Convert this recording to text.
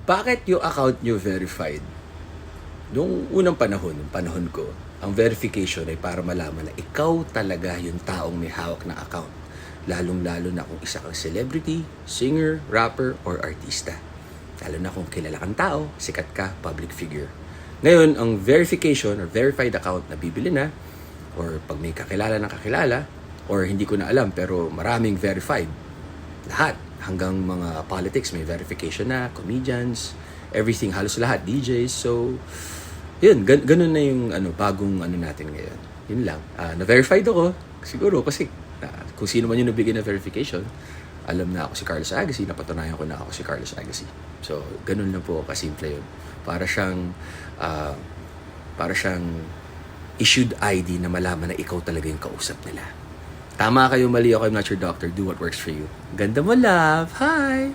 Bakit yung account nyo verified? Noong unang panahon, nung panahon ko, ang verification ay para malaman na ikaw talaga yung taong may hawak na account. Lalong-lalo na kung isa kang celebrity, singer, rapper, or artista. Lalo na kung kilala kang tao, sikat ka, public figure. Ngayon, ang verification or verified account na bibili na, or pag may kakilala na kakilala, or hindi ko na alam pero maraming verified. Lahat. Hanggang mga politics may verification na, comedians, everything, halos lahat, DJs. So, yun, ganun na yung bagong natin ngayon. Yun lang. Na-verified ako, siguro kasi kung sino man yung nabigyan na verification, alam na ako si Carlos Agassi, napatunayan ko na ako si Carlos Agassi. So, ganun lang po kasimple yun. Para siyang issued ID na malaman na ikaw talaga yung kausap nila. Tama kayo, mali ako, I'm not your doctor. Do what works for you. Ganda mo, love. Hi!